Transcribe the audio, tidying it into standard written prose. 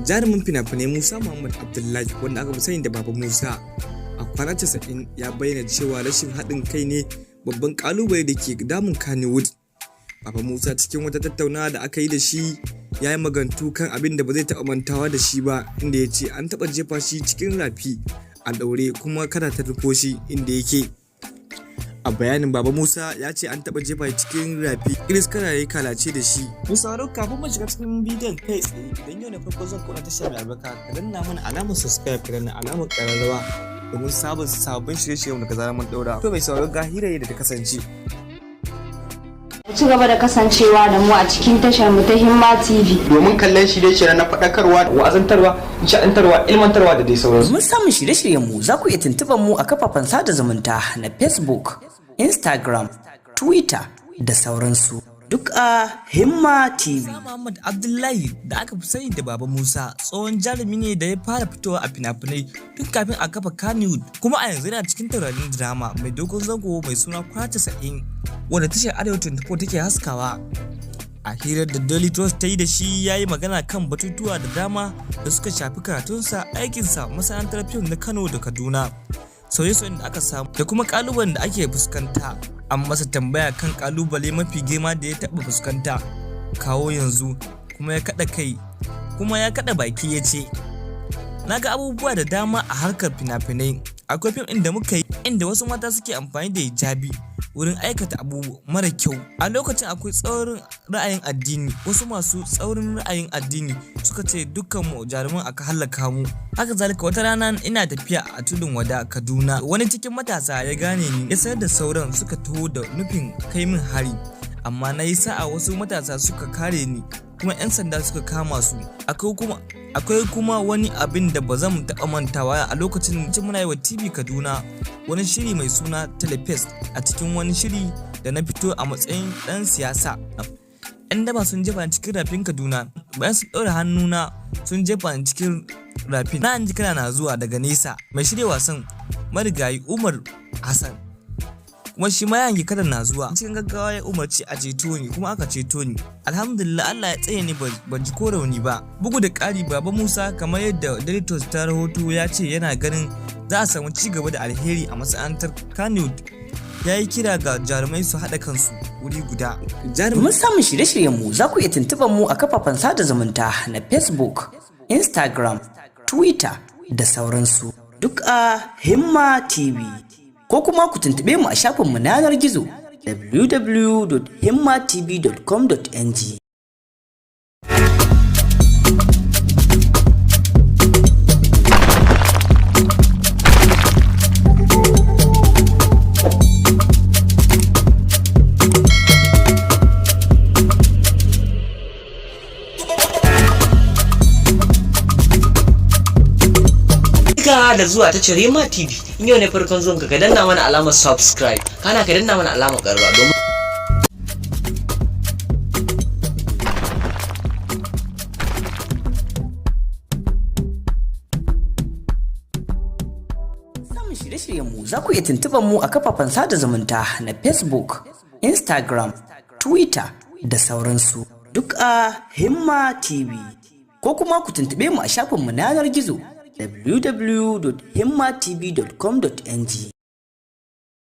Jarumin fina-finai Musa Muhammad Abdullahi, wanda aka fi sani da Baba Musa, a Kwana Casa'in ya bayyana cewa rashin haɗin kai ne babban kalubale da ke damun Kannywood. Baba Musa cikin wata tattaunawa da aka yi da shi ya yi magantu kan abin da ba zai taɓa mantawa da shi ba, inda ya ce an taɓa jefa shi cikin Rafi a Ɗaure kuma kada ta rufo shi inda yake. A bayanin Baba Musa ya ce an taɓa jefa cikin Rafi Iris kana yayi kalace da shi. Mu sauraro kafin mu shiga cikin bidiyon kai tsaye, idan yau na farko zan kona tashar mai albarka ka danna mana alamar subscribe ka danna alamar ƙararrawa domin sabbin shirye-shiryen da ka zara mun ɗaura. To mai sauraro ga hiraye da ta kasance. Ci gaba da kasancewa da mu a cikin tashar mu ta Himma TV domin kallon shirye-shirye na faɗakarwa, wa'azantarwa, nishaɗantarwa, ilmantarwa da dai sauransu. Mun samu shirye-shiryen mu za ku iya tuntuɓar mu a kafafen sada zumunta na Facebook, Instagram, Twitter da sauransu. Duk a Himma TV. Musa Muhammad Abdullahi da aka fi sani da Baba Musa tsohon jarumi ne da ya fara fitowa a fina-finai tun kafin a kafa Kannywood, kuma a yanzu yana cikin taurarin drama mai dogon zango mai suna Kwana Casa'in, wanda tashar Arewa 24 take haskawa. A hirar da Daily Trust ta yi da shi ya yi magana kan batutuwa da dama da suka shafi karatunsa, aikinsa, masana'antar fim na Kano da Kaduna, sauye-sauyen da aka samu da kuma kalubalen da ake fuskanta. An masa tambaya kan kalubale mafi girma da ya taɓa fuskanta kawo yanzu, kuma ya kaɗa baki ya ce, na ga abubuwa da dama a harkar fina-finai. Akwai fim inda muka yi inda wasu mata suke amfani da hijabi wurin aikata abu mara kyau. A lokacin akwai tsaurin ra'ayin addini, wasu masu tsaurin ra'ayin addini suka ce dukkan mu jarumin aka halaka mu. Haka zalika wata rana ina tafiya a tudun wada Kaduna, wani cikin matasa ya gane ni ya sayar da sauran suka taho da nufin kai min hari, amma na yi sa'a wasu matasa suka kare ni kuma 'yan sanda suka kama su. Akwai kuma wani abin da ba zan taɓa mantawa. A lokacin muna yi wa TV Kaduna wani shiri mai suna Telefest. A cikin wani shiri da na fito a matsayin ɗan siyasa, 'yan daba sun jefa ni cikin rafin Kaduna. Bayan sun ɗaure hannuna sun jefa ni cikin rafin, na ji kana na zuwa daga nesa. Mai shirya wasan marigayi Umar Hassan kuma shi ma yanki kada na zuwa cikin gaggawa ya umarci a ceto ni, kuma aka ceto ni. Alhamdulillah, Allah ya tsaye ni ban ji ko rauni ba. Bugu da ƙari, Baba Musa kamar yadda Daily Trust ta rahoto ya ce yana ganin za a samu ci gaba da alheri a masana'antar Kannywood. Ya yi kira ga jarumai su haɗa kansu wuri guda. Mun samu shirye-shiryen mu za ku iya tuntuɓar mu a kafafen sada zumunta na Facebook, Instagram, Twitter da sauransu. Duk a Himma TV. Ko kuma ku tuntuɓe mu a shafinmu na yanar gizo www.himmatv.com.ng. Da zuwa ta Himma TV. In yau ne farkon zuwan ka danna mana alamar subscribe, kana ka danna mana alamar ƙararrawa domin samun shirye-shiryen mu za ku iya tuntuɓar mu a kafafen sada zumunta na Facebook, Instagram, Twitter da sauransu. Duk a Himma TV. Ko kuma ku tuntuɓe mu a shafinmu na yanar gizo www.himmatv.com.ng.